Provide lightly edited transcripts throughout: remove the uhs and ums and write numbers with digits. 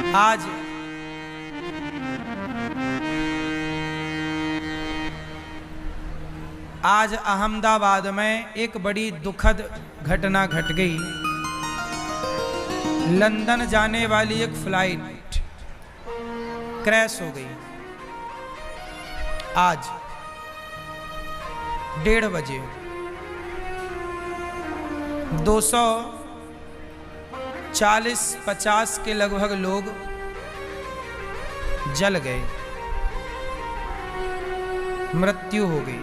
आज अहमदाबाद में एक बड़ी दुखद घटना घट गई। लंदन जाने वाली एक फ्लाइट क्रैश हो गई। आज 1:30 बजे 240-50 के लगभग लोग जल गए, मृत्यु हो गई।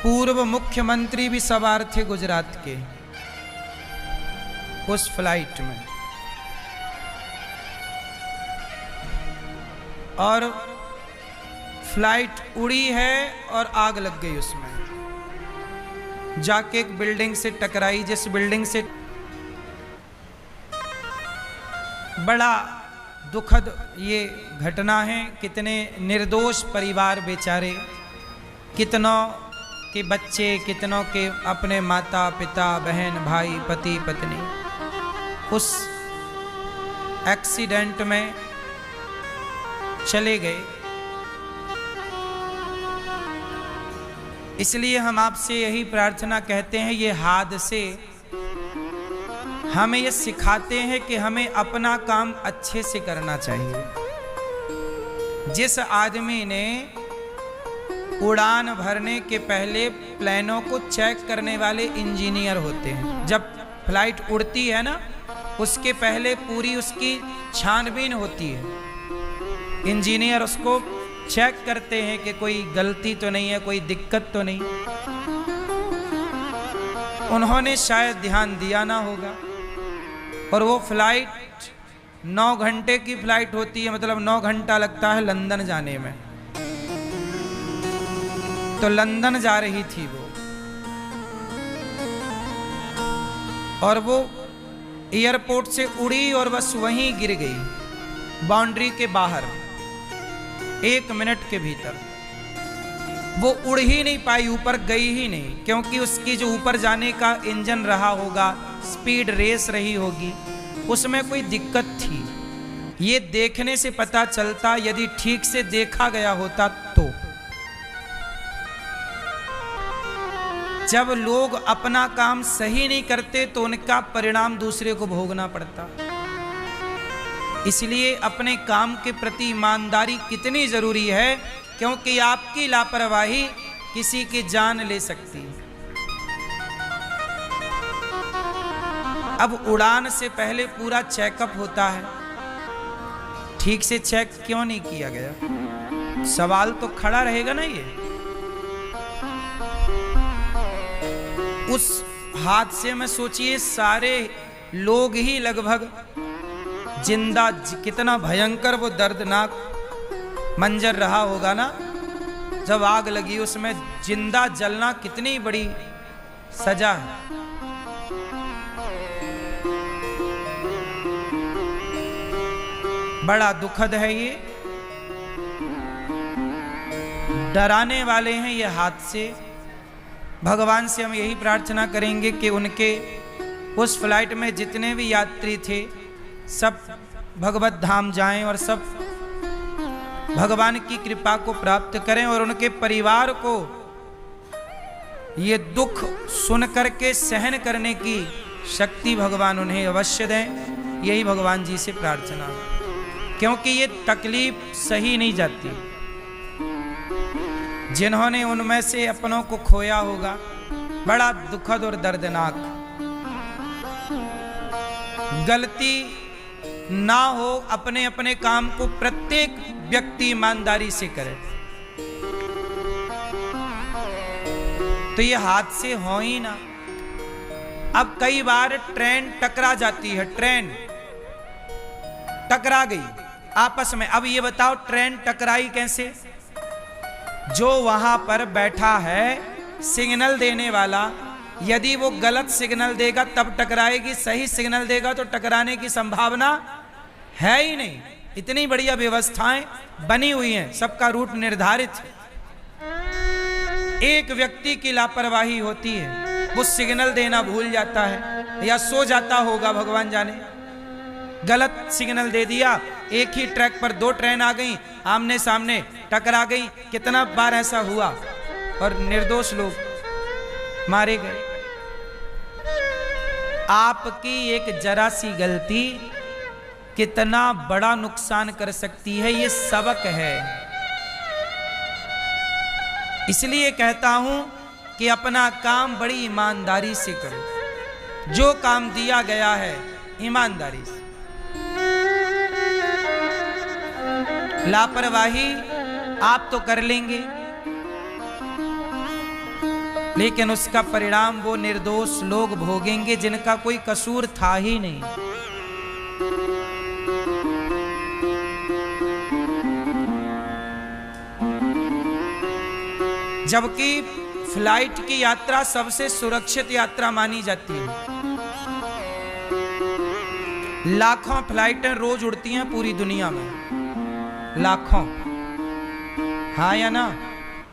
पूर्व मुख्यमंत्री भी सवार थे गुजरात के उस फ्लाइट में, और फ्लाइट उड़ी है और आग लग गई उसमें, जाके एक बिल्डिंग से टकराई, जिस बिल्डिंग से बड़ा दुखद ये घटना है। कितने निर्दोष परिवार बेचारे, कितनों के बच्चे, कितनों के अपने माता पिता, बहन भाई, पति पत्नी उस एक्सीडेंट में चले गए। इसलिए हम आपसे यही प्रार्थना कहते हैं, ये हादसे हमें ये सिखाते हैं कि हमें अपना काम अच्छे से करना चाहिए। जिस आदमी ने उड़ान भरने के पहले प्लेनों को चेक करने वाले इंजीनियर होते हैं, जब फ्लाइट उड़ती है ना, उसके पहले पूरी उसकी छानबीन होती है। इंजीनियर उसको चेक करते हैं कि कोई गलती तो नहीं है, कोई दिक्कत तो नहीं। उन्होंने शायद ध्यान दिया ना होगा, और वो फ्लाइट 9 घंटे की फ्लाइट होती है, मतलब 9 घंटा लगता है लंदन जाने में। तो लंदन जा रही थी वो, और वो एयरपोर्ट से उड़ी और बस वहीं गिर गई, बाउंड्री के बाहर। 1 मिनट के भीतर वो उड़ ही नहीं पाई, ऊपर गई ही नहीं, क्योंकि उसकी जो ऊपर जाने का इंजन रहा होगा, स्पीड रेस रही होगी, उसमें कोई दिक्कत थी। ये देखने से पता चलता, यदि ठीक से देखा गया होता तो। जब लोग अपना काम सही नहीं करते तो उनका परिणाम दूसरे को भोगना पड़ता। इसलिए अपने काम के प्रति ईमानदारी कितनी जरूरी है, क्योंकि आपकी लापरवाही किसी की जान ले सकती है। अब उड़ान से पहले पूरा चेकअप होता है, ठीक से चेक क्यों नहीं किया गया? सवाल तो खड़ा रहेगा ना। ये उस हादसे में सोचिए, सारे लोग ही लगभग जिंदा, कितना भयंकर वो दर्दनाक मंजर रहा होगा ना। जब आग लगी उसमें जिंदा जलना कितनी बड़ी सजा है। बड़ा दुखद है ये, डराने वाले हैं ये हादसे। भगवान से हम यही प्रार्थना करेंगे कि उनके उस फ्लाइट में जितने भी यात्री थे सब भगवत धाम जाएं और सब भगवान की कृपा को प्राप्त करें, और उनके परिवार को ये दुख सुन करके सहन करने की शक्ति भगवान उन्हें अवश्य दें। यही भगवान जी से प्रार्थना है, क्योंकि ये तकलीफ सही नहीं जाती। जिन्होंने उनमें से अपनों को खोया होगा, बड़ा दुखद और दर्दनाक। गलती ना हो, अपने अपने काम को प्रत्येक व्यक्ति ईमानदारी से करे, तो ये हादसे हो ही ना। अब कई बार ट्रेन टकरा जाती है, ट्रेन टकरा गई आपस में। अब ये बताओ ट्रेन टकराई कैसे? जो वहां पर बैठा है सिग्नल देने वाला, यदि वो गलत सिग्नल देगा तब टकराएगी, सही सिग्नल देगा तो टकराने की संभावना है ही नहीं। इतनी बढ़िया व्यवस्थाएं बनी हुई हैं, सबका रूट निर्धारित है। एक व्यक्ति की लापरवाही होती है, वो सिग्नल देना भूल जाता है, या सो जाता होगा, भगवान जाने। गलत सिग्नल दे दिया, एक ही ट्रैक पर दो ट्रेन आ गई, आमने सामने टकरा गई। कितना बार ऐसा हुआ और निर्दोष लोग मारे गए। आपकी एक जरा सी गलती कितना बड़ा नुकसान कर सकती है, ये सबक है। इसलिए कहता हूं कि अपना काम बड़ी ईमानदारी से करो। जो काम दिया गया है ईमानदारी से। लापरवाही आप तो कर लेंगे, लेकिन उसका परिणाम वो निर्दोष लोग भोगेंगे जिनका कोई कसूर था ही नहीं। जबकि फ्लाइट की यात्रा सबसे सुरक्षित यात्रा मानी जाती है। लाखों फ्लाइटें रोज उड़ती हैं पूरी दुनिया में, लाखों, हाँ या ना,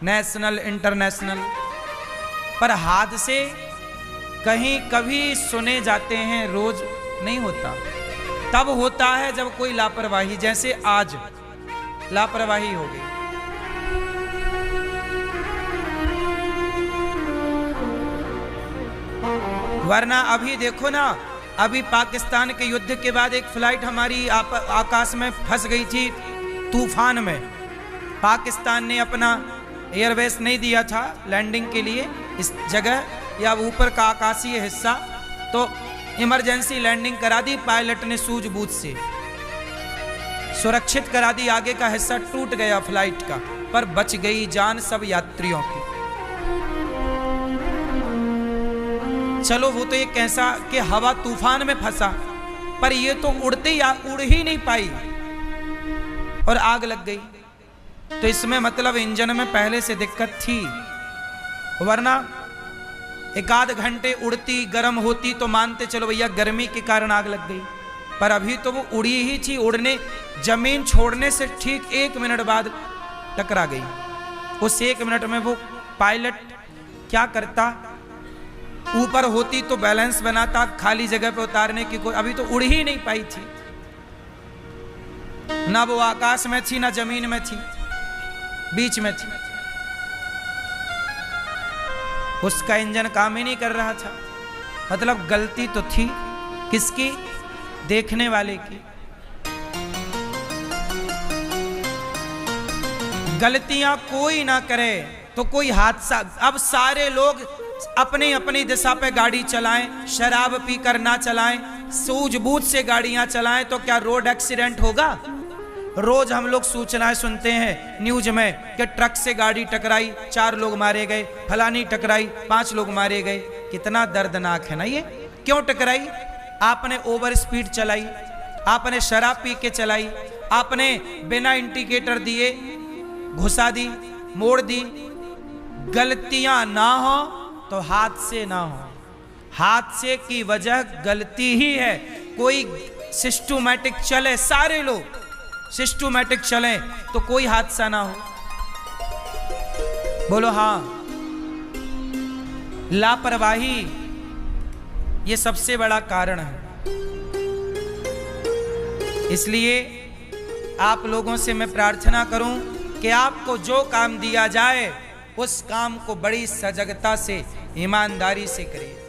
नेशनल इंटरनेशनल। पर हादसे कहीं कभी सुने जाते हैं, रोज नहीं होता। तब होता है जब कोई लापरवाही, जैसे आज लापरवाही हो गई। वरना अभी देखो ना, अभी पाकिस्तान के युद्ध के बाद एक फ्लाइट हमारी आकाश में फंस गई थी तूफान में। पाकिस्तान ने अपना एयरवेस नहीं दिया था लैंडिंग के लिए इस जगह, या ऊपर का आकाशीय हिस्सा, तो इमरजेंसी लैंडिंग करा दी पायलट ने सूझबूझ से, सुरक्षित करा दी। आगे का हिस्सा टूट गया फ्लाइट का, पर बच गई जान सब यात्रियों की। चलो वो तो एक कैसा कि हवा तूफान में फंसा, पर ये तो उड़ते या उड़ ही नहीं पाई और आग लग गई। तो इसमें मतलब इंजन में पहले से दिक्कत थी, वरना एक आध घंटे उड़ती गर्म होती तो मानते चलो भैया गर्मी के कारण आग लग गई। पर अभी तो वो उड़ी ही थी, उड़ने जमीन छोड़ने से ठीक 1 मिनट बाद टकरा गई। उस 1 मिनट में वो पायलट क्या करता, ऊपर होती तो बैलेंस बनाता, खाली जगह पे उतारने की कोई, अभी तो उड़ ही नहीं पाई थी। ना वो आकाश में थी ना जमीन में थी, बीच में थी। उसका इंजन काम ही नहीं कर रहा था। मतलब गलती तो थी किसकी? देखने वाले की। गलतियां कोई ना करे तो कोई हादसा, अब सारे लोग अपनी अपनी दिशा पे गाड़ी चलाएं, शराब पीकर ना चलाएं, सूझबूझ से गाड़ियां चलाएं, तो क्या रोड एक्सीडेंट होगा? रोज हम लोग सूचनाएं सुनते हैं न्यूज में कि ट्रक से गाड़ी टकराई, 4 लोग मारे गए, फलानी टकराई 5 लोग मारे गए। कितना दर्दनाक है ना ये। क्यों टकराई? आपने ओवर स्पीड चलाई, आपने शराब पी के चलाई, आपने बिना इंडिकेटर दिए घुसा दी, मोड़ दी। गलतियां ना हो तो हादसे ना हो। हादसे की वजह गलती ही है। कोई सिस्टमैटिक चले, सारे लोग सिस्टमैटिक चलें तो कोई हादसा ना हो। बोलो हाँ। लापरवाही ये सबसे बड़ा कारण है। इसलिए आप लोगों से मैं प्रार्थना करूं कि आपको जो काम दिया जाए उस काम को बड़ी सजगता से, ईमानदारी से करिए।